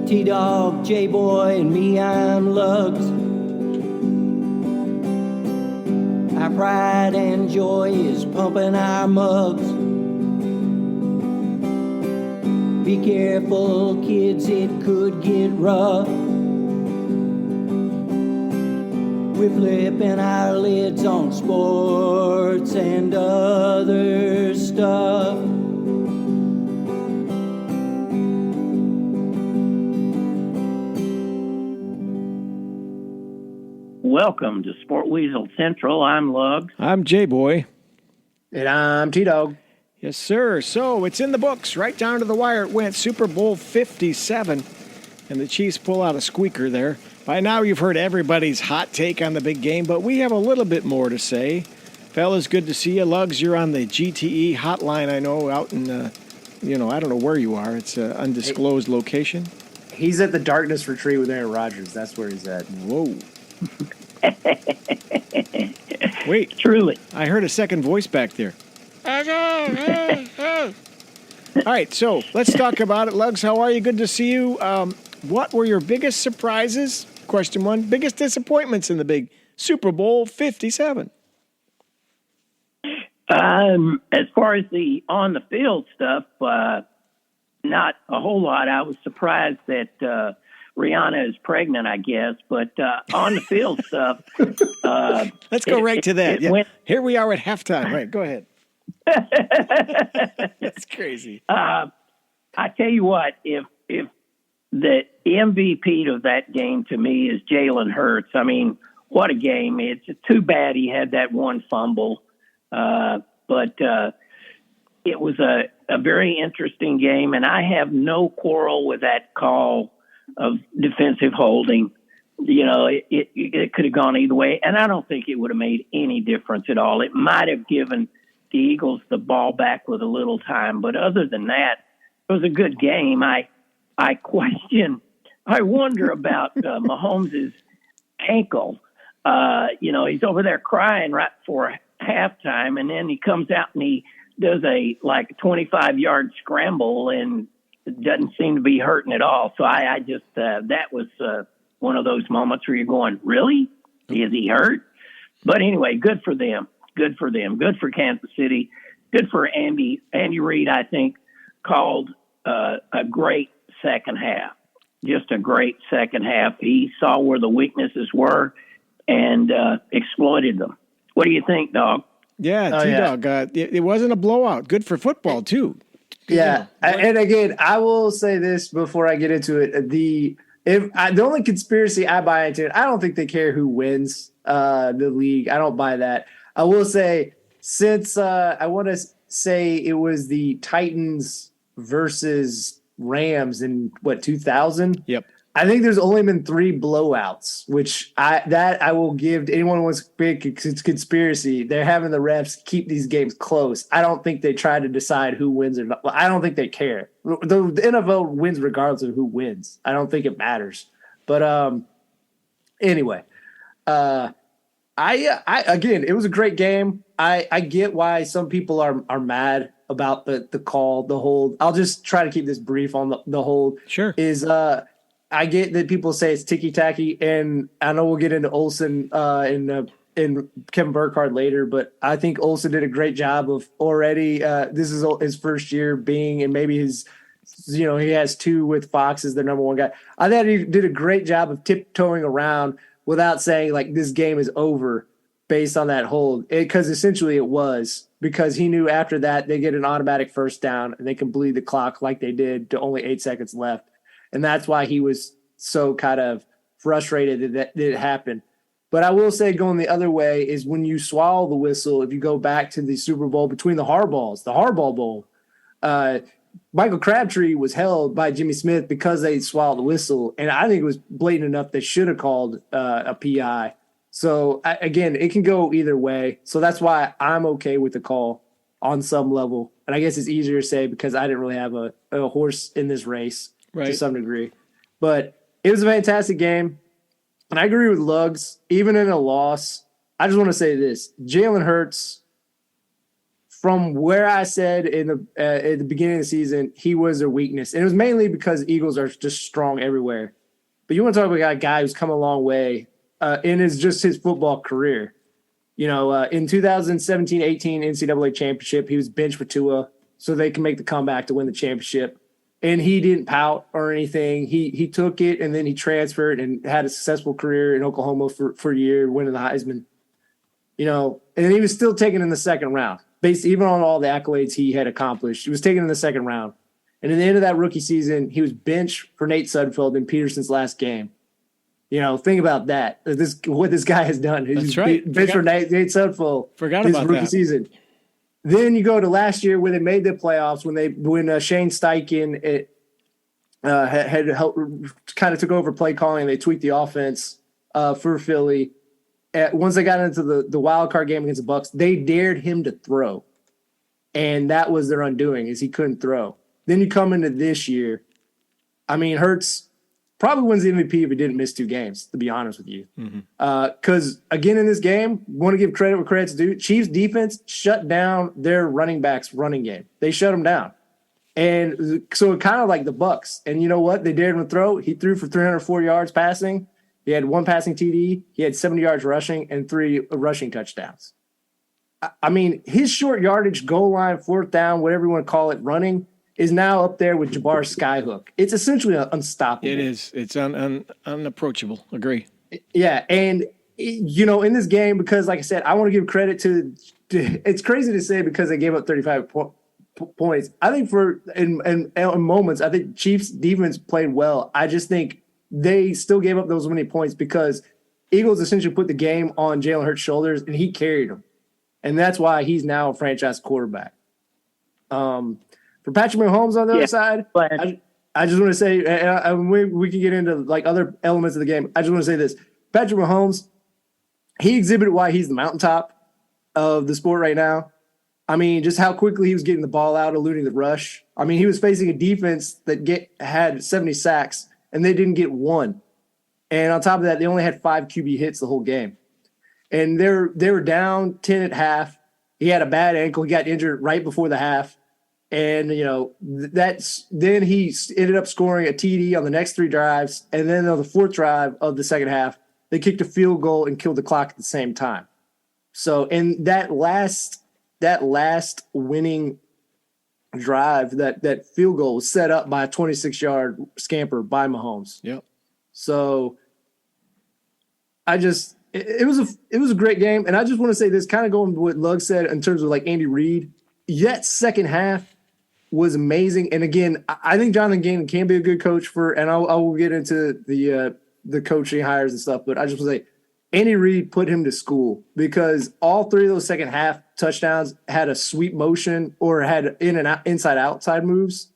T-Dog, J-Boy, and me, I'm Lugs. Our pride and joy is pumping our mugs. Be careful, kids, it could get rough. We're flipping our lids on sports and other stuff. Welcome to Sport Weasel Central. I'm Lugs. I'm J-Boy. And I'm T-Dog. Yes, sir. So it's in the books. Right down to the wire it went. Super Bowl 57. And the Chiefs pull out a squeaker there. By now you've heard everybody's hot take on the big game, but we have a little bit more to say. Fellas, good to see you. Lugs, you're on the GTE hotline, I know, out in, I don't know where you are. It's an undisclosed location. He's at the Darkness Retreat with Aaron Rodgers. That's where he's at. Whoa. Wait. Truly. I heard a second voice back there. All right, so let's talk about it. Lugs, how are you? Good to see you. What were your biggest surprises? Question one. Biggest disappointments in the big Super Bowl 57? As far as the on-the-field stuff, not a whole lot. I was surprised that Rihanna is pregnant, I guess. But on-the-field stuff... Let's go right to that. Yeah. Here we are at halftime. Right, go ahead. That's crazy. I tell you what, if the MVP of that game to me is Jalen Hurts. I mean, what a game. It's too bad he had that one fumble. But it was a very interesting game, and I have no quarrel with that call of defensive holding. You know, it could have gone either way, and I don't think it would have made any difference at all. It might have given the Eagles the ball back with a little time, but other than that, it was a good game. I wonder about Mahomes' ankle. He's over there crying right before halftime, and then he comes out and he does a 25-yard scramble, and it doesn't seem to be hurting at all. So I just that was one of those moments where you're going, really? Is he hurt? But anyway, good for them. Good for them. Good for Kansas City. Good for Andy. Andy Reid, I think, called a great second half. Just a great second half. He saw where the weaknesses were and exploited them. What do you think, Dog? Yeah, T-Dog. It wasn't a blowout. Good for football, too. Yeah. And again, I will say this before I get into it. The only conspiracy I buy into, I don't think they care who wins the league. I don't buy that. I will say, since I want to say it was the Titans versus Rams in 2000. Yep. I think there's only been 3 blowouts, which I will give to anyone who wants big conspiracy. They're having the refs keep these games close. I don't think they try to decide who wins or not. Well, I don't think they care. The NFL wins regardless of who wins. I don't think it matters. But anyway, again, it was a great game. I get why some people are mad about the call, the hold. I'll just try to keep this brief on the hold. Sure. I get that people say it's ticky-tacky, and I know we'll get into Olsen and Kevin Burkhardt later, but I think Olsen did a great job of already this is his first year being, and maybe he has 2 with Fox as their number 1 guy. I thought he did a great job of tiptoeing around without saying, this game is over based on that hold, because essentially it was, because he knew after that they get an automatic first down and they can bleed the clock like they did to only 8 seconds left. And that's why he was so kind of frustrated that it happened. But I will say, going the other way is when you swallow the whistle, if you go back to the Super Bowl between the Harbaugh Bowl, Michael Crabtree was held by Jimmy Smith because they swallowed the whistle. And I think it was blatant enough they should have called a PI. So, again, it can go either way. So that's why I'm okay with the call on some level. And I guess it's easier to say because I didn't really have a horse in this race. Right. To some degree. But it was a fantastic game. And I agree with Lugs. Even in a loss, I just want to say this. Jalen Hurts, from where I said in the at the beginning of the season, he was a weakness, and it was mainly because Eagles are just strong everywhere. But you want to talk about a guy who's come a long way in his football career. You know, in 2017-18 NCAA championship, he was benched for Tua so they can make the comeback to win the championship. And he didn't pout or anything. He took it, and then he transferred and had a successful career in Oklahoma for a year, winning the Heisman. You know, and he was still taken in the second round, based even on all the accolades he had accomplished. He was taken in the second round. And at the end of that rookie season, he was benched for Nate Sudfeld in Peterson's last game. You know, think about that. What this guy has done. That's right. Benched for Nate Sudfeld. Forgot his about rookie that. season. Then you go to last year when they made the playoffs, when Shane Steichen had helped, kind of took over play calling, and they tweaked the offense for Philly. Once they got into the wild card game against the Bucs, they dared him to throw, and that was their undoing, is he couldn't throw. Then you come into this year. I mean, Hurts probably wins the MVP if he didn't miss 2 games, to be honest with you. Because, again, in this game, want to give credit where credit's due. Chiefs defense shut down their running backs' running game. They shut them down. And so it kind of like the Bucs. And you know what? They dared him to throw. He threw for 304 yards passing. He had 1 passing TD. He had 70 yards rushing and 3 rushing touchdowns. I mean, his short yardage, goal line, 4th down, whatever you want to call it, running, is now up there with Jabbar's skyhook. It's essentially unstoppable. It is. It's unapproachable. Agree. Yeah, and you know, in this game, because like I said, I want to give credit to. It's crazy to say because they gave up 35 points. I think in moments, I think Chiefs defense played well. I just think they still gave up those many points because Eagles essentially put the game on Jalen Hurts' shoulders, and he carried them, and that's why he's now a franchise quarterback. For Patrick Mahomes on the other side, I just want to say, and we can get into like other elements of the game. I just want to say this: Patrick Mahomes, he exhibited why he's the mountaintop of the sport right now. I mean, just how quickly he was getting the ball out, eluding the rush. I mean, he was facing a defense that had 70 sacks, and they didn't get 1. And on top of that, they only had 5 QB hits the whole game. And they were down 10 at half. He had a bad ankle. He got injured right before the half. And, you know, then he ended up scoring a TD on the next 3 drives. And then on the 4th drive of the second half, they kicked a field goal and killed the clock at the same time. So, in that last winning drive, that field goal was set up by a 26-yard scamper by Mahomes. Yep. So, it was a great game. And I just want to say this, kind of going to what Lug said in terms of like Andy Reid. That second half was amazing. And again, I think Jonathan Gannon can be a good coach and I will get into the coaching hires and stuff, but I just want to say Andy Reid put him to school because all 3 of those second half touchdowns had a sweep motion or had in and out, inside outside moves.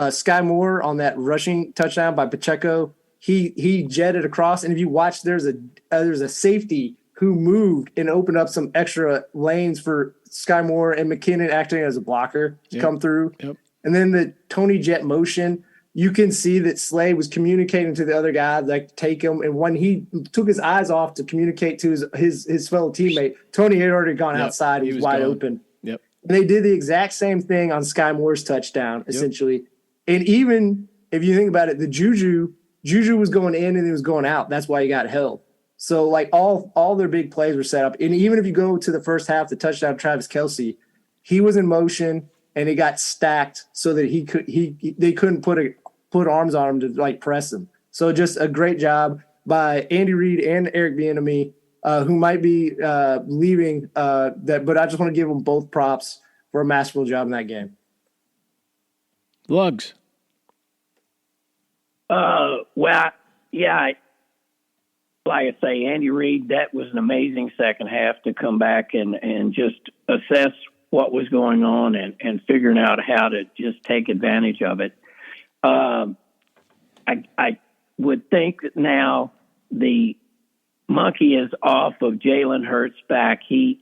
Sky Moore on that rushing touchdown by Pacheco, he jetted across. And if you watch, there's a safety who moved and opened up some extra lanes for Sky Moore and McKinnon acting as a blocker to come through. Yep. And then the Tony jet motion, you can see that Slay was communicating to the other guy, like to take him. And when he took his eyes off to communicate to his fellow teammate, Tony had already gone outside. He was wide open. Yep. And they did the exact same thing on Sky Moore's touchdown, essentially. And even if you think about it, the Juju was going in and he was going out. That's why he got held. So, like, all their big plays were set up. And even if you go to the first half, the touchdown of Travis Kelce, he was in motion and he got stacked so that they couldn't put arms on him to, like, press him. So just a great job by Andy Reid and Eric Bieniemy, who might be leaving. But I just want to give them both props for a masterful job in that game. Lugs. Well, yeah. Like I say, Andy Reid, that was an amazing second half to come back and just assess what was going on and figuring out how to just take advantage of it. I would think that now the monkey is off of Jalen Hurts' back. He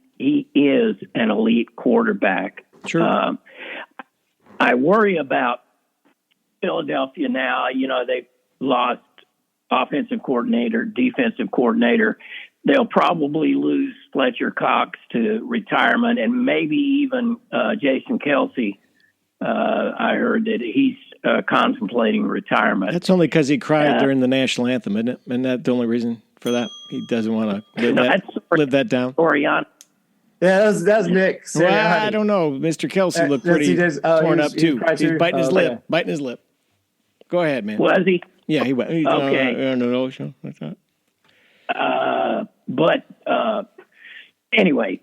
is an elite quarterback. Sure. I worry about Philadelphia now. You know, they've lost offensive coordinator, defensive coordinator. they'll probably lose Fletcher Cox to retirement, and maybe even Jason Kelsey. I heard that he's contemplating retirement. That's only because he cried during the national anthem, isn't it? Isn't that the only reason for that? He doesn't want to live that down. Oriana. Yeah, that's Nick. Well, I don't know. Mr. Kelsey looked pretty torn up too. He's biting his lip. Biting his lip. Go ahead, man. Was he? Yeah, he went. Okay. No, like that. But anyway,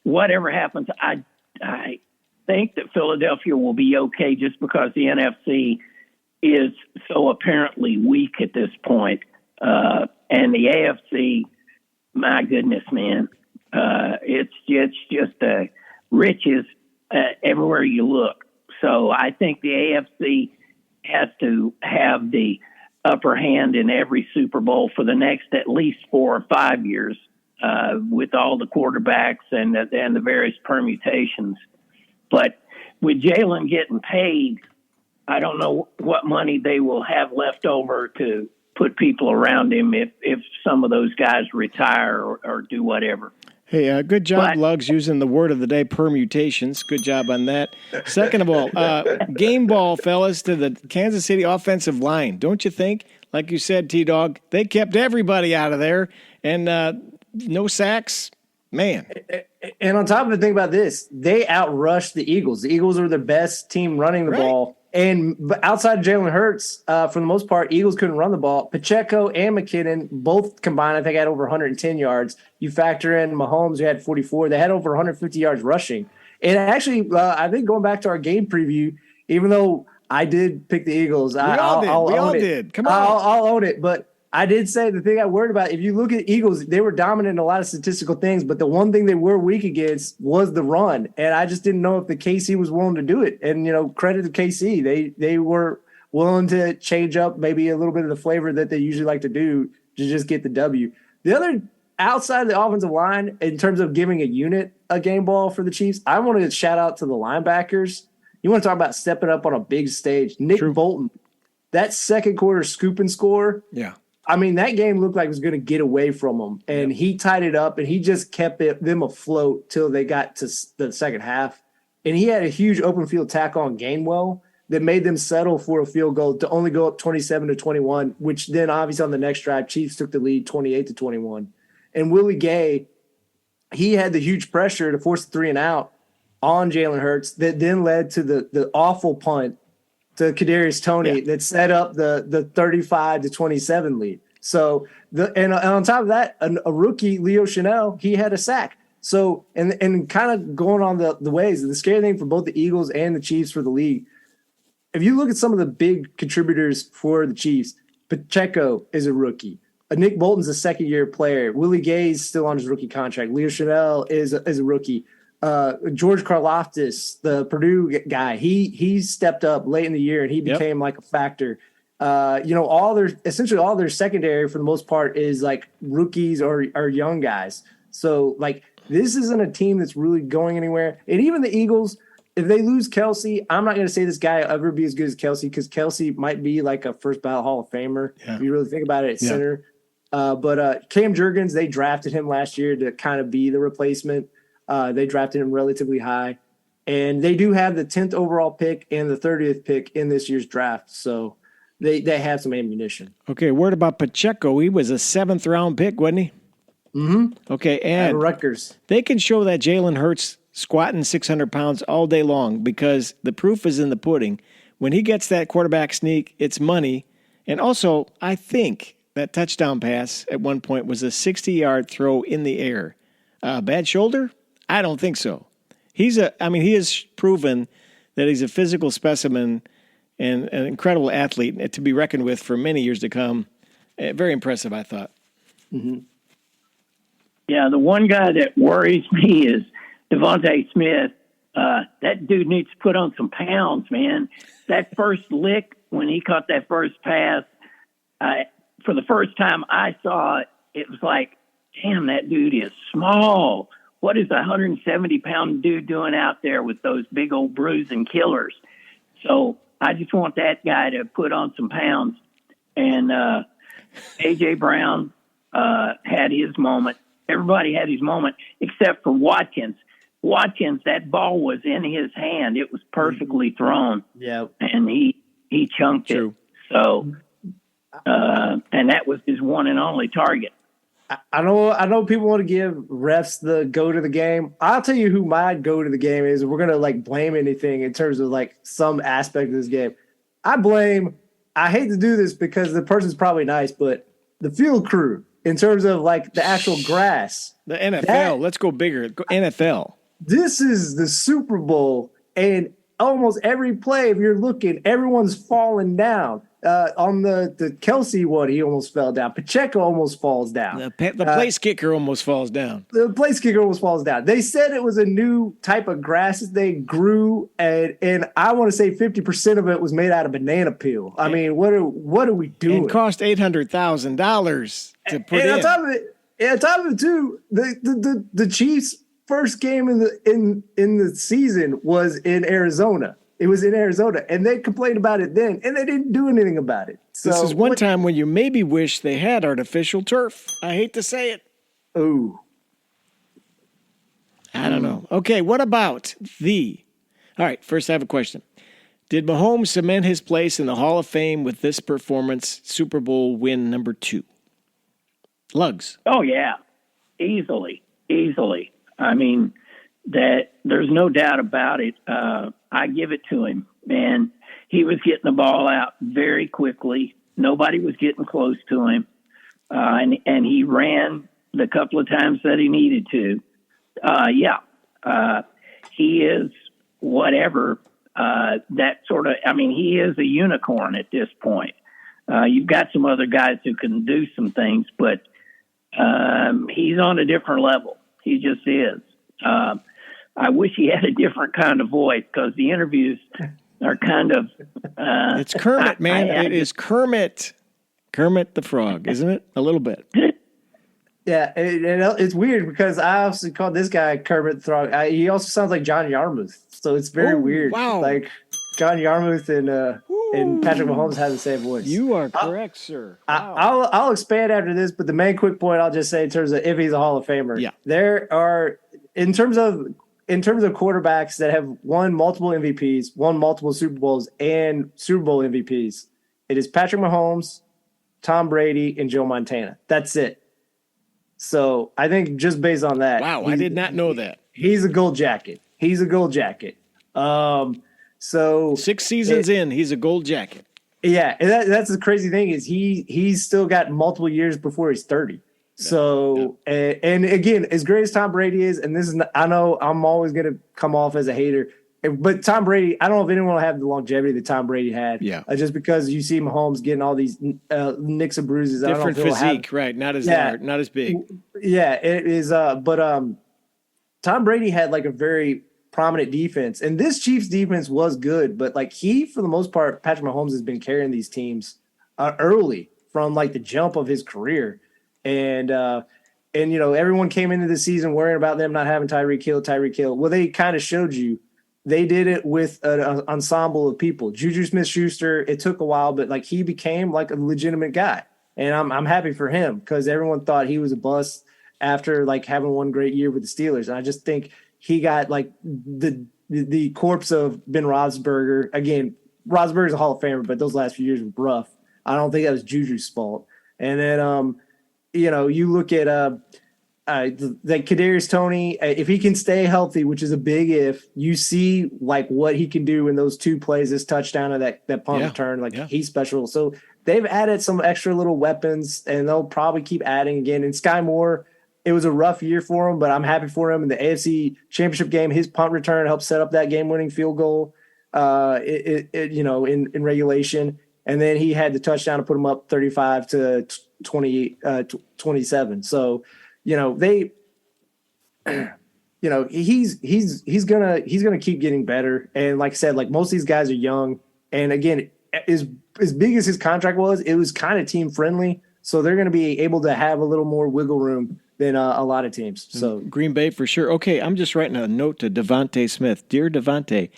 whatever happens, I think that Philadelphia will be okay just because the NFC is so apparently weak at this point. And the AFC, my goodness, man, it's just riches everywhere you look. So I think the AFC has to have the upper hand in every Super Bowl for the next at least 4 or 5 years, with all the quarterbacks and the various permutations. But with Jalen getting paid, I don't know what money they will have left over to put people around him if some of those guys retire or do whatever. Hey, good job, Lugs, using the word of the day, permutations. Good job on that. Second of all, game ball, fellas, to the Kansas City offensive line. Don't you think? Like you said, T-Dog, they kept everybody out of there, and no sacks. Man. And on top of it, think about this. They outrushed the Eagles. The Eagles were the best team running the ball. And outside of Jalen Hurts, for the most part, Eagles couldn't run the ball. Pacheco and McKinnon both combined, I think, had over 110 yards. You factor in Mahomes, who had 44. They had over 150 yards rushing. And actually, I think going back to our game preview, even though I did pick the Eagles, I'll own it. Come on. I'll own it. But I did say the thing I worried about, if you look at Eagles, they were dominant in a lot of statistical things, but the one thing they were weak against was the run. And I just didn't know if the KC was willing to do it. And, credit to KC. They were willing to change up maybe a little bit of the flavor that they usually like to do to just get the W. The other, outside of the offensive line, in terms of giving a unit a game ball for the Chiefs, I want to shout out to the linebackers. You want to talk about stepping up on a big stage. Nick Bolton, that second quarter scoop and score. Yeah. I mean, that game looked like it was going to get away from them, and he tied it up, and he just kept them afloat till they got to the second half. And he had a huge open field tackle on Gainwell that made them settle for a field goal to only go up 27-21, which then obviously on the next drive, Chiefs took the lead 28-21. And Willie Gay, he had the huge pressure to force the 3-and-out on Jalen Hurts that then led to the awful punt to Kadarius Toney that set up the 35-27 lead. So and on top of that, a rookie, Leo Chanel, he had a sack. So and kind of going on the ways, the scary thing for both the Eagles and the Chiefs for the league, if you look at some of the big contributors for the Chiefs, Pacheco is a rookie. Nick Bolton's a second-year player. Willie Gay's still on his rookie contract. Leo Chanel is a rookie. George Karlaftis, the Purdue guy, he stepped up late in the year and he became like a factor. All their secondary for the most part is like rookies or young guys. So like this isn't a team that's really going anywhere. And even the Eagles, if they lose Kelsey, I'm not going to say this guy will ever be as good as Kelsey because Kelsey might be like a first ballot Hall of Famer if you really think about it at center. But Cam Jurgens, they drafted him last year to kind of be the replacement. They drafted him relatively high, and they do have the 10th overall pick and the 30th pick in this year's draft. So they have some ammunition. Okay, word about Pacheco. He was a 7th-round pick, wasn't he? Mm-hmm. Okay, and Rutgers. They can show that Jalen Hurts squatting 600 pounds all day long because the proof is in the pudding. When he gets that quarterback sneak, it's money. And also, I think that touchdown pass at one point was a 60-yard throw in the air. Bad shoulder? I don't think so. He has proven that he's a physical specimen and an incredible athlete to be reckoned with for many years to come. Very impressive, I thought. Mm-hmm. Yeah, the one guy that worries me is Devontae Smith. That dude needs to put on some pounds, man. That first lick when he caught that first pass, for the first time I saw it, it was like, damn, that dude is small. What is a 170-pound dude doing out there with those big old bruising killers? So I just want that guy to put on some pounds. And A.J. Brown, had his moment. Everybody had his moment except for Watkins. Watkins, that ball was in his hand. It was perfectly thrown. Yeah. And he chunked True. it. So, and that was his one and only target. I know people want to give refs the go to the game. I'll tell you who my go to the game is. We're gonna like blame anything in terms of like some aspect of this game. I hate to do this because the person's probably nice, but the field crew in terms of like the actual grass. The NFL. Let's go bigger. Go NFL. This is the Super Bowl, and almost every play, if you're looking, everyone's falling down. On the Kelsey one, he almost fell down. Pacheco almost falls down. The place kicker almost falls down. The place kicker almost falls down. They said it was a new type of grass that they grew, and I want to say 50% of it was made out of banana peel. I mean, what are we doing? It cost $800,000 to put in. On top of it too, the Chiefs' first game in the season was in Arizona. It was in Arizona, and they complained about it then, and they didn't do anything about it. So This is one time when you maybe wish they had artificial turf. I hate to say it. Ooh. I don't know. Okay, what about All right, first I have a question. Did Mahomes cement his place in the Hall of Fame with this performance, Super Bowl win number 2? Lugs. Oh yeah, easily. I mean, that there's no doubt about it. I give it to him, man. He was getting the ball out very quickly. Nobody was getting close to him, and he ran the couple of times that he needed to. He is whatever that sort of. I mean, he is a unicorn at this point. You've got some other guys who can do some things, but he's on a different level. He just is. I wish he had a different kind of voice because the interviews are kind of. It's Kermit, man. It is Kermit. Kermit the Frog, isn't it? A little bit. Yeah, it's weird because I also called this guy Kermit the Frog. He also sounds like John Yarmouth, so it's very weird. Wow. Like John Yarmouth and Patrick Mahomes have the same voice. You are correct, sir. Wow. I'll expand after this, but the main quick point I'll just say in terms of if he's a Hall of Famer, there are in terms of quarterbacks that have won multiple MVPs, won multiple Super Bowls, and Super Bowl MVPs, it is Patrick Mahomes, Tom Brady, and Joe Montana. That's it. So I think just based on that, wow, I did not know that. He's a gold jacket. So 6 seasons in, he's a gold jacket. Yeah, and that's the crazy thing is he's still got multiple years before he's 30. So and again, as great as Tom Brady is, and this is I know I'm always going to come off as a hater, but Tom Brady, I don't know if anyone will have the longevity that Tom Brady had. Yeah, just because you see Mahomes getting all these nicks and bruises, different physique, right? Not as large, not as big. Yeah, it is. But Tom Brady had like a very prominent defense, and this Chiefs defense was good, but like for the most part, Patrick Mahomes has been carrying these teams early from like the jump of his career. And you know, everyone came into the season worrying about them not having Tyreek Hill. Well, they kind of showed you they did it with an ensemble of people. Juju Smith-Schuster, it took a while, but like he became like a legitimate guy. And I'm happy for him because everyone thought he was a bust after like having one great year with the Steelers. And I just think he got like the corpse of Ben Roethlisberger. Again, Roethlisberger's a Hall of Famer, but those last few years were rough. I don't think that was Juju's fault. And then you know, you look at Kadarius Toney, if he can stay healthy, which is a big if, you see like what he can do in those 2 plays, this touchdown or that punt return, he's special. So they've added some extra little weapons, and they'll probably keep adding again. And Sky Moore, it was a rough year for him, but I'm happy for him in the AFC Championship game. His punt return helped set up that game-winning field goal. You know, in regulation. And then he had the touchdown to put him up 35 to 27. So, you know, you know, he's gonna keep getting better. And like I said, like most of these guys are young. And again, as big as his contract was, it was kind of team friendly. So they're going to be able to have a little more wiggle room than a lot of teams. So Green Bay for sure. Okay, I'm just writing a note to Devontae Smith. Dear Devontae,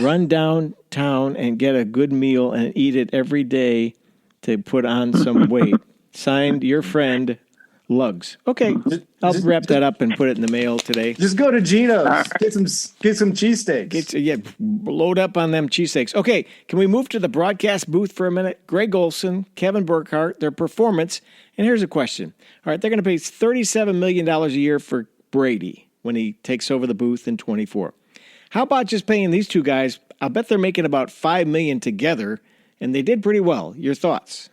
run downtown and get a good meal and eat it every day to put on some weight. Signed, your friend, Lugs. Okay, I'll wrap that up and put it in the mail today. Just go to Geno's. Get some cheesesteaks. Load up on them cheesesteaks. Okay, can we move to the broadcast booth for a minute? Greg Olsen, Kevin Burkhardt, their performance. And here's a question. All right, they're going to pay $37 million a year for Brady when he takes over the booth in 24. How about just paying these two guys? I'll bet they're making about $5 million together, and they did pretty well. Your thoughts?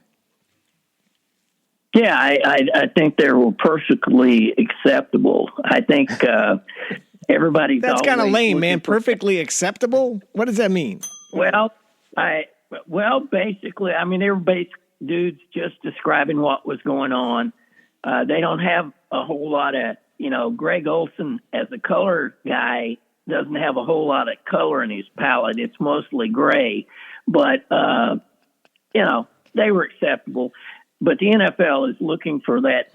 Yeah, I think they were perfectly acceptable. I think everybody's That's kind of always lame, looking man. for- Perfectly acceptable? What does that mean? Well, basically, I mean, they were dudes just describing what was going on. They don't have a whole lot of, Greg Olsen as a color guy doesn't have a whole lot of color in his palette. It's mostly gray, but, they were acceptable. But the NFL is looking for that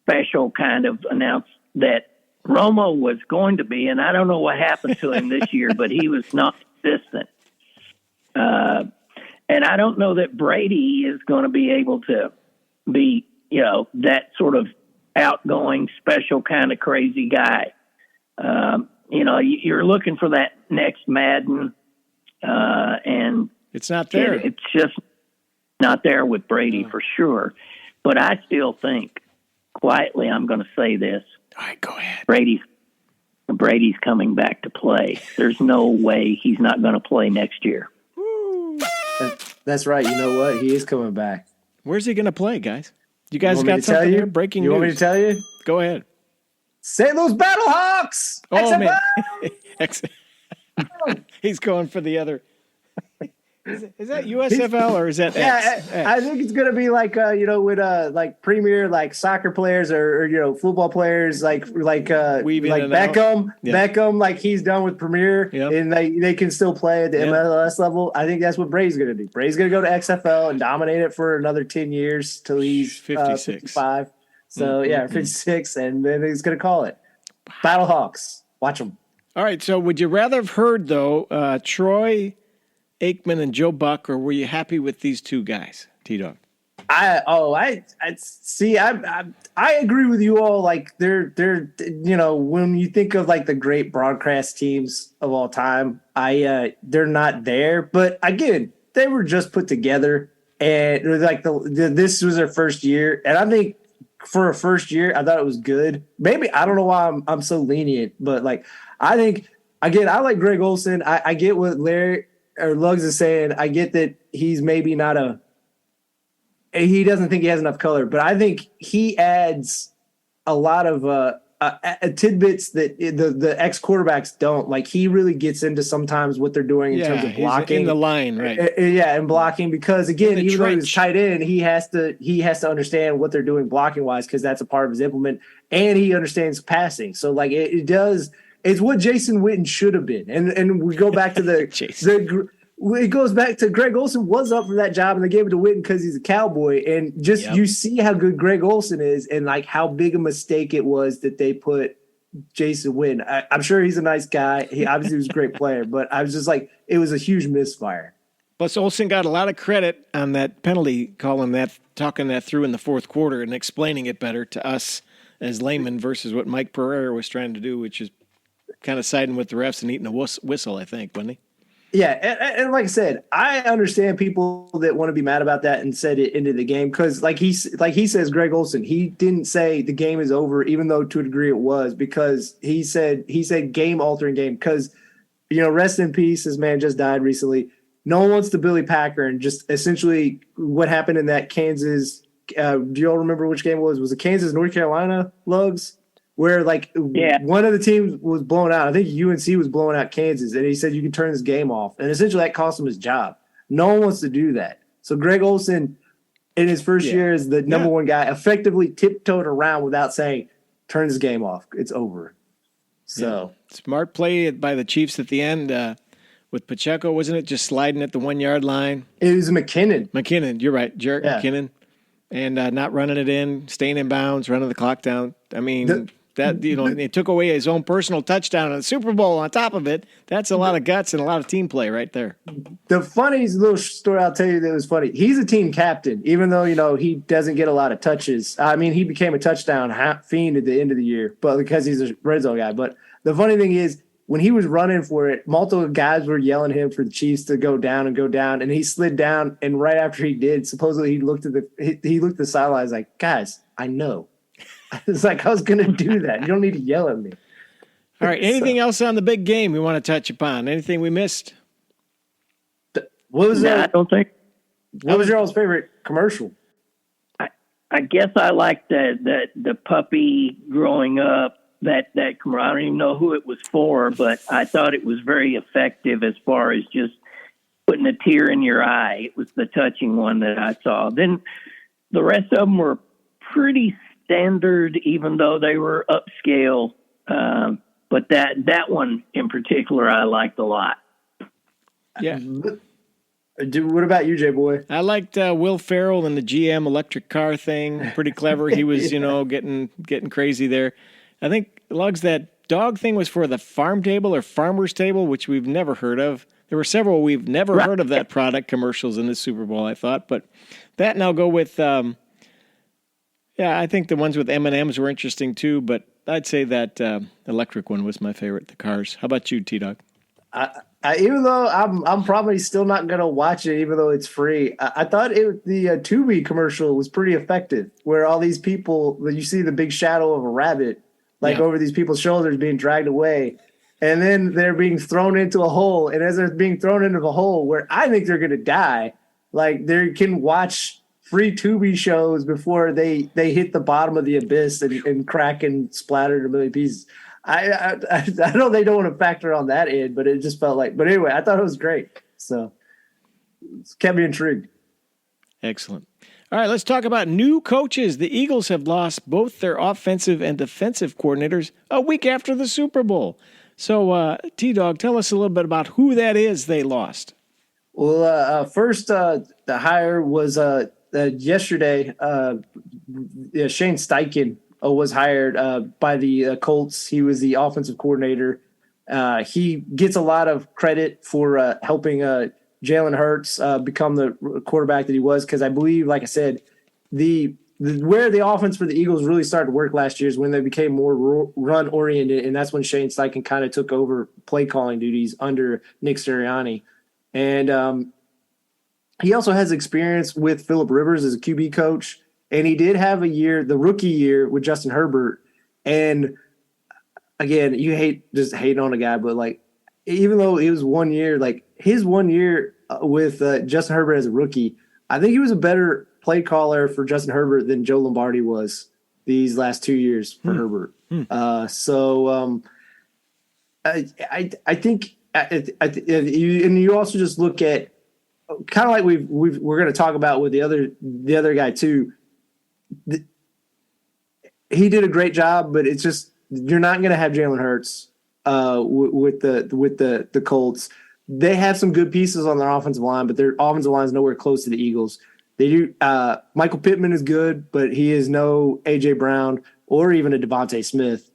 special kind of announce that Romo was going to be, and I don't know what happened to him this year, but he was not consistent. And I don't know that Brady is going to be able to be, that sort of outgoing, special kind of crazy guy. You're looking for that next Madden, and it's not there. It's just not there with Brady for sure. But I still think, quietly, I'm going to say this. All right, go ahead. Brady's coming back to play. There's no way he's not going to play next year. That's right. You know what? He is coming back. Where's he going to play, guys? You guys Want me got to tell something you? here? Breaking You news. want me to tell you? Go ahead. St. Louis Battlehawks! Oh, XFL! man. He's going for the other. Is that USFL or is that X? Yeah, I think it's gonna be like with like premier like soccer players or football players like Weave in and Beckham. out. Yeah. Beckham, like he's done with Premier Yep. and they can still play at the Yep. MLS level. I think that's what Brady's gonna do. Brady's gonna go to XFL and dominate it for another 10 years till he's 56. 55. So yeah, 56, and then he's gonna call it Battlehawks. Watch them. All right. So would you rather have heard, though, Troy Aikman and Joe Buck, or were you happy with these two guys, T-Dog? I see. I agree with you all. Like they're when you think of like the great broadcast teams of all time, they're not there. But again, they were just put together, and it was like this was their first year, and I think for a first year, I thought it was good. Maybe I don't know why I'm so lenient, but like I think again, I like Greg Olsen. I get what Larry or Lugs is saying. I get that he's maybe not he doesn't think he has enough color, but I think he adds a lot of tidbits that the ex quarterbacks don't. Like he really gets into sometimes what they're doing in terms of blocking in the line, right? And blocking because again, In the even though he's trench. tight end, he has to understand what they're doing blocking wise because that's a part of his implement, and he understands passing. So like it does. It's what Jason Witten should have been, and we go back to it goes back to Greg Olsen was up for that job, and they gave it to Witten because he's a Cowboy. And just you see how good Greg Olsen is, and like how big a mistake it was that they put Jason Witten. I'm sure he's a nice guy. He obviously was a great player, but I was just like, it was a huge misfire. Plus, Olsen got a lot of credit on that penalty, talking that through in the fourth quarter and explaining it better to us as laymen versus what Mike Pereira was trying to do, which is kind of siding with the refs and eating a whistle, I think, wasn't he? Yeah, and like I said, I understand people that want to be mad about that and said it into the game because, like he says, Greg Olsen, he didn't say the game is over, even though to a degree it was, because he said game altering game because rest in peace, this man just died recently. No one wants to Billy Packer, and just essentially what happened in that Kansas. Do you all remember which game it was? Was it Kansas North Carolina, Lugs? Where one of the teams was blown out. I think UNC was blowing out Kansas, and he said you can turn this game off. And essentially that cost him his job. No one wants to do that. So Greg Olsen, in his first year as the number one guy, effectively tiptoed around without saying, turn this game off. It's over. So smart play by the Chiefs at the end with Pacheco, wasn't it? Just sliding at the 1 yard line. It was McKinnon. You're right. McKinnon. And not running it in, staying in bounds, running the clock down. I mean, that, and he took away his own personal touchdown in the Super Bowl on top of it. That's a lot of guts and a lot of team play right there. The funniest little story I'll tell you that was funny. He's a team captain, even though, he doesn't get a lot of touches. I mean, he became a touchdown fiend at the end of the year, but because he's a red zone guy. But the funny thing is, when he was running for it, multiple guys were yelling at him for the Chiefs to go down, and he slid down. And right after he did, supposedly he looked at the sidelines like, guys, I know. It's like, I was going to do that. You don't need to yell at me. All right. Anything else on the big game we want to touch upon? Anything we missed? What was I don't think. What was your all's favorite commercial? I guess I liked the puppy growing up. That commercial. I don't even know who it was for, but I thought it was very effective as far as just putting a tear in your eye. It was the touching one that I saw. Then the rest of them were pretty standard, even though they were upscale. But that one in particular, I liked a lot. Yeah. What about you, Jay Boy? I liked Will Ferrell and the GM electric car thing. Pretty clever. He was, getting crazy there. I think, Lugs, that dog thing was for the farm table or farmer's table, which we've never heard of. There were several we've never heard of that product commercials in the Super Bowl, I thought. But that, and I'll go with, I think the ones with M&Ms were interesting too. But I'd say that electric one was my favorite, the cars. How about you, T-Dog? Even though I'm probably still not going to watch it, even though it's free, I thought the Tubi commercial was pretty effective, where all these people, you see the big shadow of a rabbit, over these people's shoulders being dragged away. And then they're being thrown into a hole. And as they're being thrown into the hole where I think they're going to die, they can watch free Tubi shows before they hit the bottom of the abyss and crack and splatter in a million pieces. I know they don't want to factor on that end, but it just felt like. But anyway, I thought it was great. So it kept me intrigued. Excellent. All right, let's talk about new coaches. The Eagles have lost both their offensive and defensive coordinators a week after the Super Bowl. So, T-Dog, tell us a little bit about who that is they lost. Well, first, the hire was yesterday. Shane Steichen was hired by the Colts. He was the offensive coordinator. He gets a lot of credit for helping Jalen Hurts become the quarterback that he was, because I believe, like I said, where the offense for the Eagles really started to work last year is when they became more run-oriented, and that's when Shane Steichen kind of took over play-calling duties under Nick Sirianni. And he also has experience with Phillip Rivers as a QB coach, and he did have the rookie year with Justin Herbert. And, again, you hate just hating on a guy, but, even though it was 1 year, his 1 year with Justin Herbert as a rookie, I think he was a better play caller for Justin Herbert than Joe Lombardi was these last 2 years for Herbert. I think, and you also just look at kind of like we're going to talk about with the other guy too. He did a great job, but it's just you're not going to have Jalen Hurts with the Colts. They have some good pieces on their offensive line, but their offensive line is nowhere close to the Eagles. They do. Michael Pittman is good, but he is no A.J. Brown or even a Devontae Smith.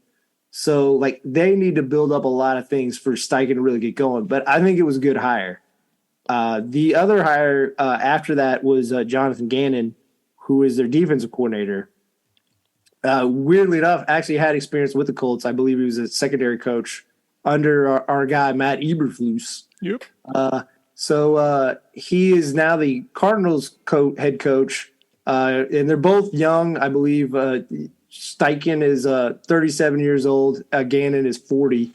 So, they need to build up a lot of things for Steichen to really get going. But I think it was a good hire. The other hire after that was Jonathan Gannon, who is their defensive coordinator. Weirdly enough, actually had experience with the Colts. I believe he was a secondary coach under our guy, Matt Eberflus. Yep. So he is now the Cardinals head coach, and they're both young. I believe Steichen is 37 years old. Gannon is 40.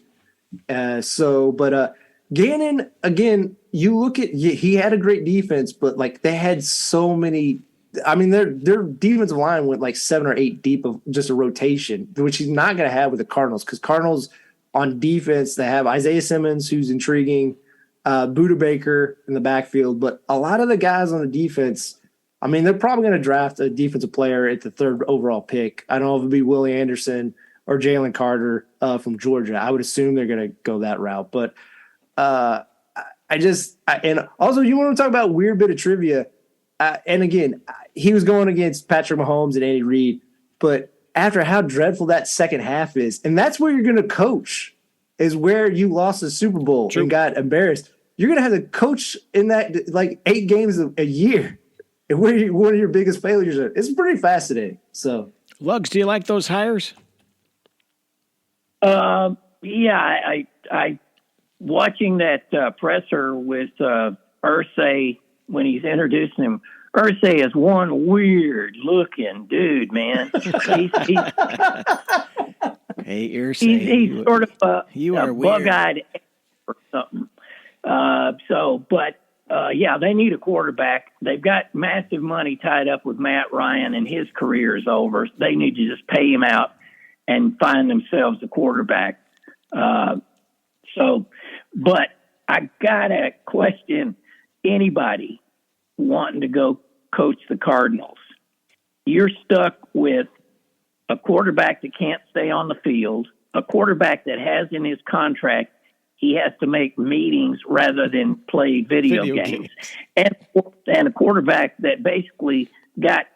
But Gannon, again, you look at he had a great defense, but they had so many. I mean, their defensive line went 7 or 8 deep of just a rotation, which he's not going to have with the Cardinals, because Cardinals on defense, they have Isaiah Simmons, who's intriguing, Budda Baker in the backfield. But a lot of the guys on the defense, I mean, they're probably going to draft a defensive player at the 3rd overall pick. I don't know if it'll be Willie Anderson or Jalen Carter from Georgia. I would assume they're going to go that route. But and also, you want to talk about weird bit of trivia. And again, he was going against Patrick Mahomes and Andy Reid, but after how dreadful that second half is, and that's where you're going to coach, is where you lost the Super Bowl True. and got embarrassed. You're going to have to coach in that like 8 games a year, and where one of your biggest failures are. It's pretty fascinating. So, Lugs, do you like those hires? Yeah, I watching that presser with Irsay when he's introducing him. Irsay is one weird looking dude, man. Hey, Irsay, he's sort of a are weird. bug-eyed or something. Yeah, they need a quarterback. They've got massive money tied up with Matt Ryan, and his career is over. They need to just pay him out and find themselves a quarterback. But I gotta question anybody wanting to go coach the Cardinals. You're stuck with a quarterback that can't stay on the field, a quarterback that has in his contract he has to make meetings rather than play video games. And a quarterback that basically got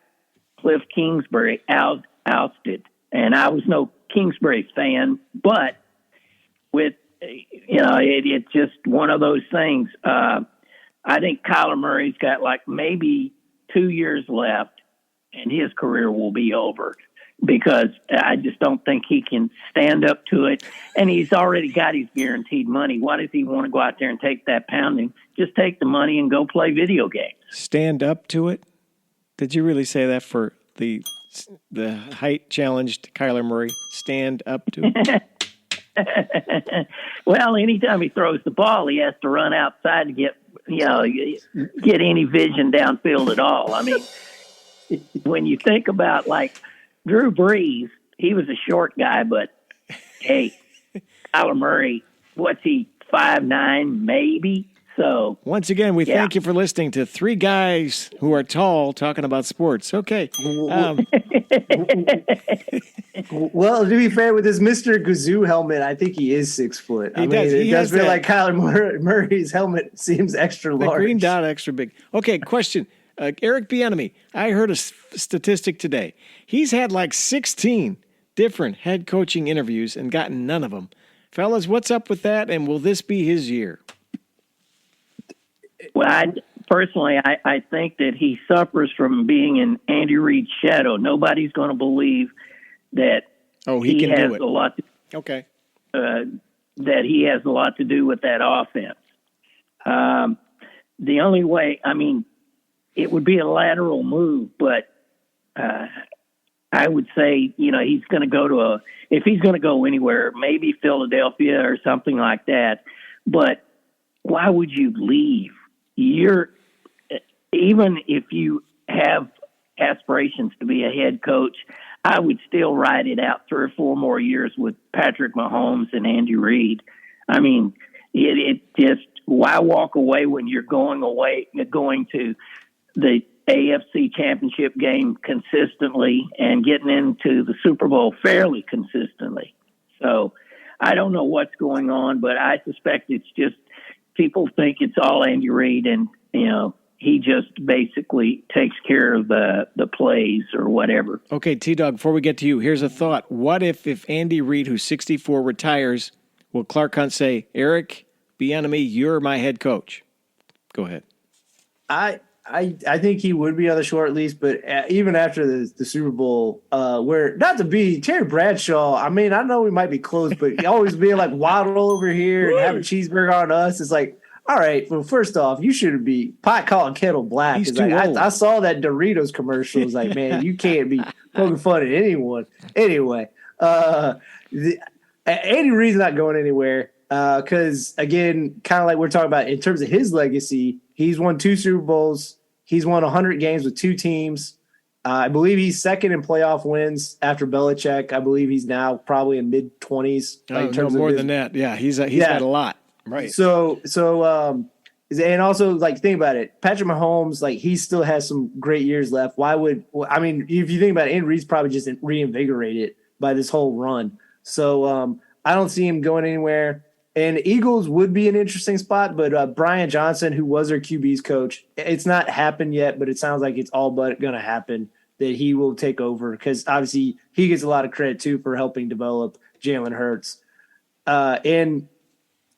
Cliff Kingsbury ousted. And I was no Kingsbury fan, but it's just one of those things. I think Kyler Murray's got like maybe 2 years left, and his career will be over because I just don't think he can stand up to it. And he's already got his guaranteed money. Why does he want to go out there and take that pounding? Just take the money and go play video games. Stand up to it? Did you really say that for the height challenged Kyler Murray? Stand up to it? Well, anytime he throws the ball, he has to run outside to get any vision downfield at all. I mean, when you think about like Drew Brees, he was a short guy, but hey, Kyler Murray, what's he, 5'9", maybe? So once again, we thank you for listening to 3 guys who are tall talking about sports. Okay. Well, to be fair, with his Mr. Gazoo helmet, I think he is 6 foot. It does feel like Kyler Murray's helmet seems extra large. The green dot extra big. Okay, question. Eric Bieniemy, I heard a statistic today. He's had like 16 different head coaching interviews and gotten none of them. Fellas, what's up with that, and will this be his year? Well, I think that he suffers from being in Andy Reid's shadow. Nobody's going to believe that he can has do it. a lot. Okay. That he has a lot to do with that offense. The only way, I mean, it would be a lateral move, but I would say, he's going to go if he's going to go anywhere, maybe Philadelphia or something like that. But why would you leave? Even if you have aspirations to be a head coach, I would still ride it out 3 or 4 more years with Patrick Mahomes and Andy Reid. I mean, it just, why walk away when you're going to the AFC Championship game consistently and getting into the Super Bowl fairly consistently? So I don't know what's going on, but I suspect it's just people think it's all Andy Reid, and he just basically takes care of the plays or whatever. Okay, T-Dog, before we get to you, here's a thought. What if Andy Reid, who's 64, retires, will Clark Hunt say, Eric Bieniemy, you're my head coach? Go ahead. I think he would be on the short lease, but even after the Super Bowl, where not to be Terry Bradshaw, I mean, I know we might be close, but always being like Waddle over here and having cheeseburger on us, it's like, all right, well, first off, you shouldn't be pot calling kettle black. He's too old. I saw that Doritos commercial. It was like, man, you can't be poking fun at anyone. Anyway, Andy Reid's not going anywhere because, again, kind of like we're talking about in terms of his legacy, he's won 2 Super Bowls. He's won 100 games with 2 teams. I believe he's second in playoff wins after Belichick. I believe he's now probably in mid-20s. In terms of more than that. Yeah, he's got a lot. Right. So, and also, like, think about it. Patrick Mahomes, like, he still has some great years left. If you think about it, Andy Reid's probably just reinvigorated by this whole run. So, I don't see him going anywhere. And Eagles would be an interesting spot, but Brian Johnson, who was their QB's coach, it's not happened yet, but it sounds like it's all but going to happen. that he will take over, because obviously he gets a lot of credit too for helping develop Jalen Hurts. And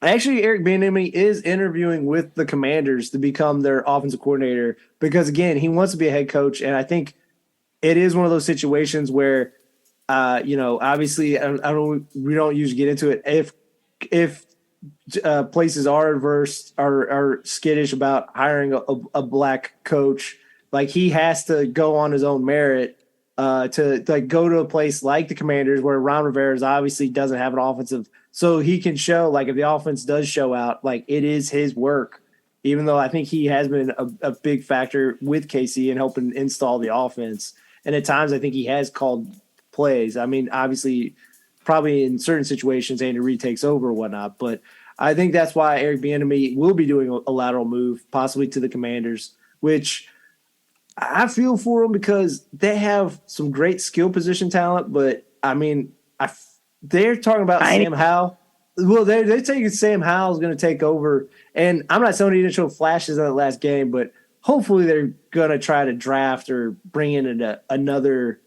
actually, Eric Bieniemy is interviewing with the Commanders to become their offensive coordinator because, again, he wants to be a head coach. And I think it is one of those situations where, obviously, we don't usually get into it. If places are adverse, are skittish about hiring a black coach, like he has to go on his own merit to like go to a place like the Commanders where Ron Rivera obviously doesn't have an offensive, so he can show, like, if the offense does show out, like it is his work, even though I think he has been a big factor with KC and helping install the offense. And at times I think he has called plays. I mean, obviously, probably in certain situations, Andy Reid takes over or whatnot, but I think that's why Eric Bieniemy will be doing a lateral move, possibly to the Commanders, which I feel for them because they have some great skill position talent. But I mean, they're talking about Sam Howell. Well, they're taking Sam Howell's going to take over, and I'm not saying he didn't show flashes in the last game, but hopefully they're going to try to draft or bring in another.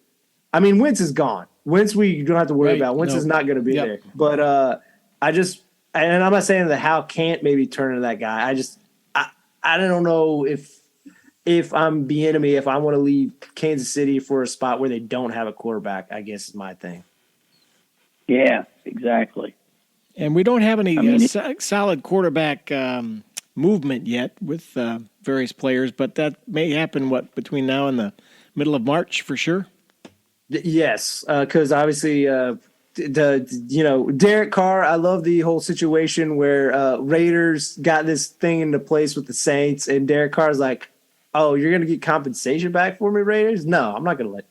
I mean, Wentz is gone. Wentz we don't have to worry about. Wentz is not going to be there. But and I'm not saying that Howell can't maybe turn into that guy. I don't know if I'm Bieniemy, if I want to leave Kansas City for a spot where they don't have a quarterback, I guess is my thing. Yeah, exactly. And we don't have any solid quarterback movement yet with various players, but that may happen, between now and the middle of March for sure? Yes, because obviously Derek Carr, I love the whole situation where Raiders got this thing into place with the Saints, and Derek Carr's like, oh, you're going to get compensation back for me, Raiders? No, I'm not going to let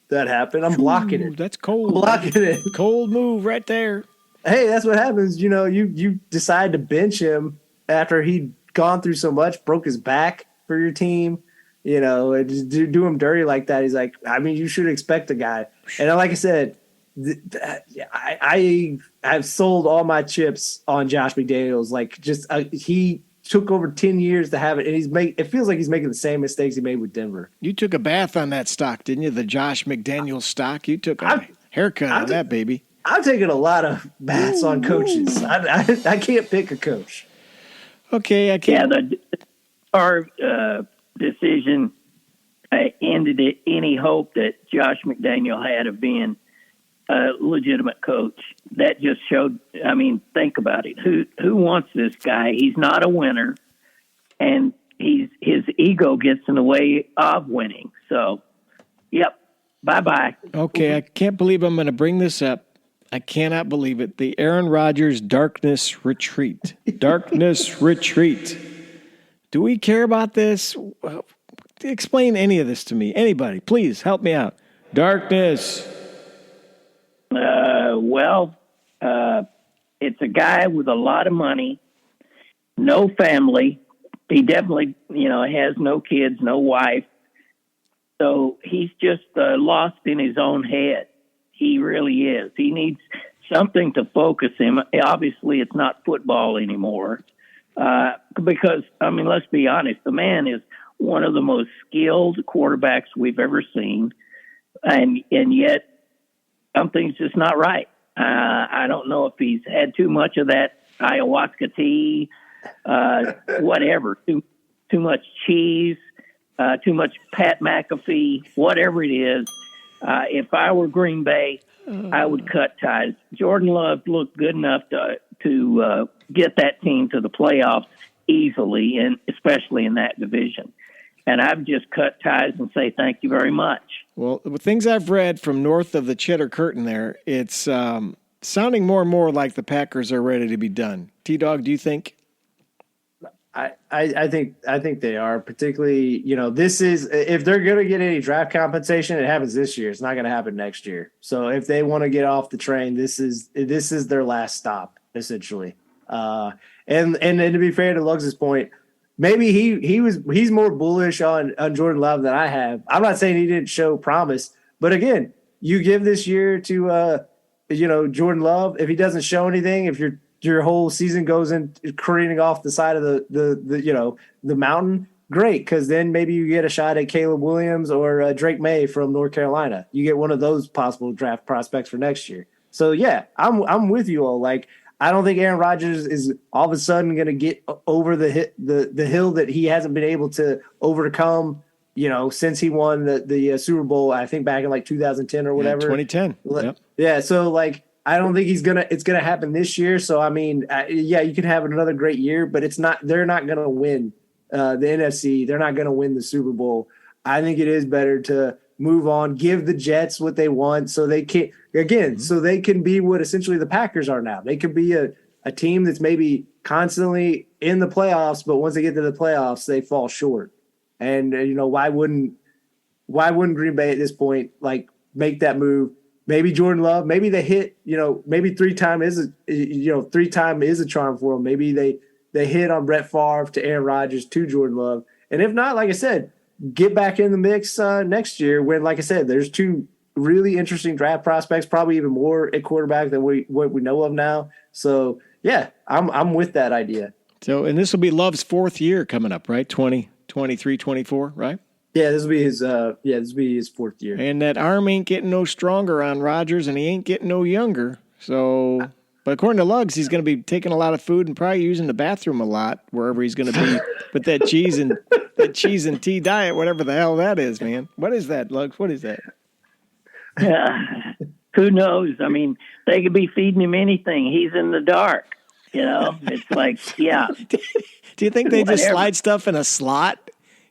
that happen. I'm blocking it. That's cold. I'm blocking it. Cold move right there. Hey, that's what happens. You decide to bench him after he'd gone through so much, broke his back for your team, and just do him dirty like that. He's like, I mean, you should expect a guy. And like I said, I've sold all my chips on Josh McDaniels. Like, he took over 10 years to have it, and it feels like he's making the same mistakes he made with Denver. You took a bath on that stock, didn't you? The Josh McDaniels stock. You took a haircut on that baby. I've taken a lot of baths on coaches. I can't pick a coach. Okay, I can't. Yeah, our decision ended any hope that Josh McDaniel had of being a legitimate coach. That just showed. I mean, think about it. Who wants this guy? He's not a winner, and his ego gets in the way of winning. So, yep. Bye-bye. Okay, I can't believe I'm going to bring this up. I cannot believe it. The Aaron Rodgers darkness retreat. Darkness retreat. Do we care about this? Explain any of this to me. Anybody, please help me out. Darkness. It's a guy with a lot of money, no family. He definitely, has no kids, no wife. So he's just lost in his own head. He really is. He needs something to focus him. Obviously, it's not football anymore. Because, let's be honest, the man is one of the most skilled quarterbacks we've ever seen. And yet, something's just not right. I don't know if he's had too much of that ayahuasca tea, whatever, too much cheese, too much Pat McAfee, whatever it is. If I were Green Bay, I would cut ties. Jordan Love looked good enough to get that team to the playoffs easily, and especially in that division. And I've just cut ties and say thank you very much. Well, the things I've read from north of the Cheddar Curtain there, it's sounding more and more like the Packers are ready to be done. T-Dog, do you think? I think they are, particularly, this is, if they're going to get any draft compensation, it happens this year. It's not going to happen next year. So if they want to get off the train, this is their last stop, essentially. And to be fair to Lugs' point, maybe he's more bullish on Jordan Love than I have. I'm not saying he didn't show promise, but again, you give this year to Jordan Love. If he doesn't show anything, if your whole season goes in careening off the side of the mountain, great, because then maybe you get a shot at Caleb Williams or Drake May from North Carolina. You get one of those possible draft prospects for next year. So yeah, I'm with you all. Like, I don't think Aaron Rodgers is all of a sudden going to get over the hill that he hasn't been able to overcome, since he won the Super Bowl, I think back in like 2010 or whatever. 2010. Yep. Yeah. So like, I don't think it's going to happen this year. So, I mean, yeah, you can have another great year, but they're not going to win the NFC. They're not going to win the Super Bowl. I think it is better to move on, give the Jets what they want so they can, so they can be what essentially the Packers are now. They could be a team that's maybe constantly in the playoffs, but once they get to the playoffs, they fall short. And, why wouldn't Green Bay at this point, like, make that move? Maybe Jordan Love, maybe they hit, maybe three-time is a charm for them. Maybe they hit on Brett Favre to Aaron Rodgers to Jordan Love. And if not, like I said, get back in the mix next year when, like I said, there's two really interesting draft prospects, probably even more at quarterback than what we know of now. So, yeah, I'm with that idea. So, and this will be Love's fourth year coming up, right? 23, 24, right? Yeah, this will be his fourth year. And that arm ain't getting no stronger on Rodgers, and he ain't getting no younger. So, but according to Lugs, he's going to be taking a lot of food and probably using the bathroom a lot wherever he's going to be with that cheese and tea diet, whatever the hell that is, man. What is that, Lugs? What is that? Who knows? I mean, they could be feeding him anything. He's in the dark. It's like, yeah. Do you think they just slide stuff in a slot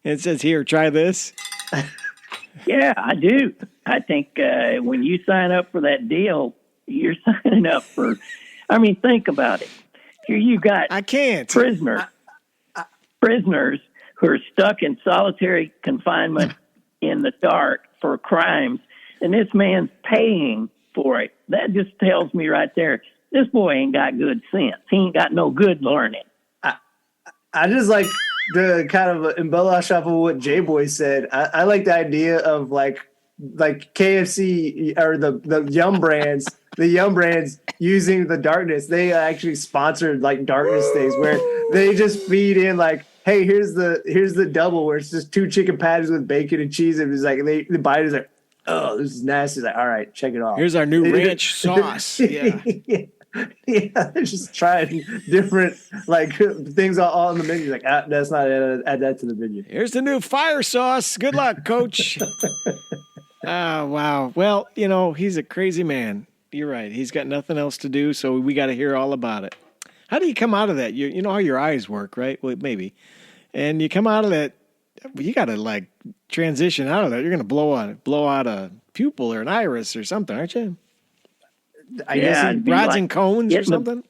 and it says, here, try this? Yeah, I do. I think when you sign up for that deal, you're signing up for, think about it. Here you got prisoners who are stuck in solitary confinement in the dark for crimes, and this man's paying for it. That just tells me right there, this boy ain't got good sense. He ain't got no good learning. I just like the kind of embellish off of what J-Boy said. I like the idea of like KFC or the Yum brands, using the darkness. They actually sponsored like darkness things where they just feed in like, hey, here's the double where it's just 2 chicken patties with bacon and cheese. And it's like the bite is like, oh, this is nasty. It's like, all right, check it off. Here's our new ranch sauce. Yeah. Yeah, they're just trying different like things all on the menu. Like, that's not it. Add that to the menu. Here's the new fire sauce. Good luck, Coach. Oh, wow. Well, he's a crazy man. You're right. He's got nothing else to do, so we got to hear all about it. How do you come out of that? You know how your eyes work, right? Well, maybe. And you come out of that, you got to like transition out of that. You're going to blow out a pupil or an iris or something, aren't you? I guess rods like and cones or something.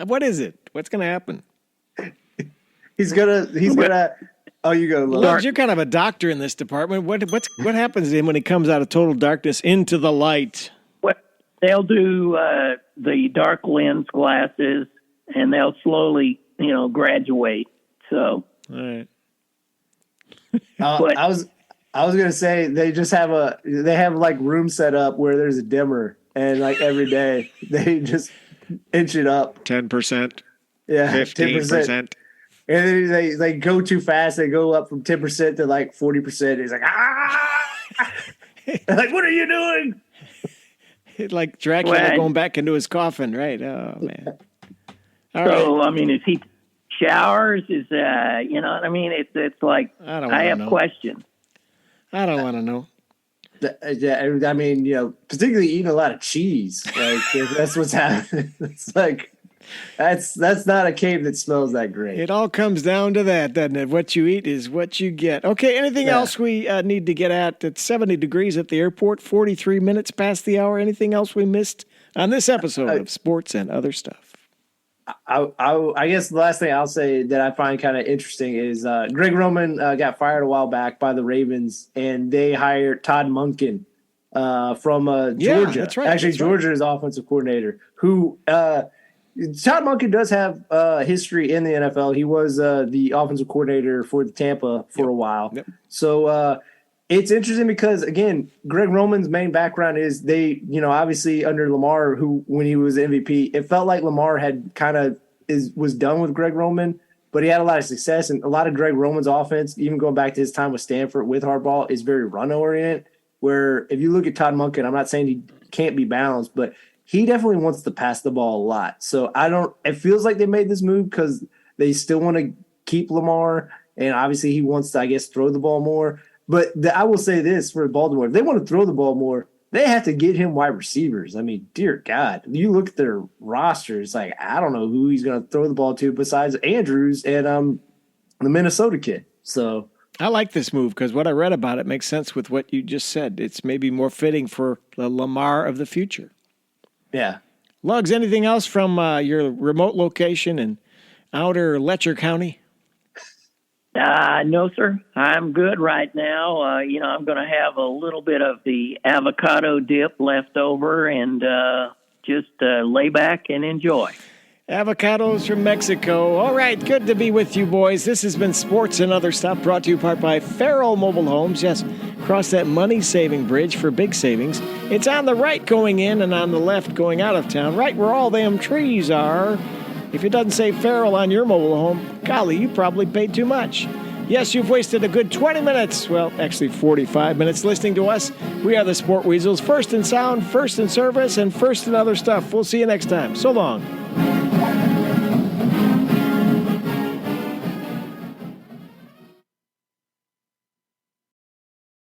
What is it? What's going to happen? He's gonna. Oh, you go. Look, you're kind of a doctor in this department. What happens to him when he comes out of total darkness into the light? Well, they'll do the dark lens glasses, and they'll slowly, graduate. So, all right. I was gonna say they have like room set up where there's a dimmer, and like every day they just inch it up 10%, yeah, 15%, and then they go too fast. They go up from 10% to like 40%. He's like, like, what are you doing? Like Dracula going back into his coffin, right? Oh man. All right. Is he showers? Is It's like I have questions. I don't want to know. Yeah, particularly eating a lot of cheese. Like if that's what's happening. It's like that's not a cave that smells that great. It all comes down to that, doesn't it? What you eat is what you get. Okay, anything else we need to get at? It's 70 degrees at the airport, 43 minutes past the hour. Anything else we missed on this episode of Sports and Other Stuff? I guess the last thing I'll say that I find kind of interesting is Greg Roman got fired a while back by the Ravens, and they hired Todd Monken from Georgia. That's right. Actually, Georgia is offensive coordinator. Who Todd Monken does have history in the NFL. He was the offensive coordinator for the Tampa for a while. Yep. So it's interesting because, again, Greg Roman's main background is they, obviously under Lamar, who when he was MVP, it felt like Lamar had kind of was done with Greg Roman. but he had a lot of success, and a lot of Greg Roman's offense, even going back to his time with Stanford with Harbaugh, is very run-oriented, where if you look at Todd Monken, I'm not saying he can't be balanced, but he definitely wants to pass the ball a lot. So it feels like they made this move because they still want to keep Lamar, and obviously he wants to, I guess, throw the ball more. But I will say this for Baltimore, if they want to throw the ball more, they have to get him wide receivers. I mean, dear God, you look at their roster, it's like, I don't know who he's going to throw the ball to besides Andrews and the Minnesota kid. So I like this move because what I read about it makes sense with what you just said. It's maybe more fitting for the Lamar of the future. yeah. Lugs, anything else from your remote location in outer Letcher County? No, sir. I'm good right now. I'm going to have a little bit of the avocado dip left over and just lay back and enjoy. Avocados from Mexico. All right, good to be with you, boys. This has been Sports and Other Stuff, brought to you part by Farrell Mobile Homes. Yes, cross that money-saving bridge for big savings. It's on the right going in and on the left going out of town, right where all them trees are. If it doesn't say Farrell on your mobile home, golly, you probably paid too much. Yes, you've wasted a good 20 minutes, well, actually 45 minutes listening to us. We are the Sport Weasels, first in sound, first in service, and first in other stuff. We'll see you next time. So long.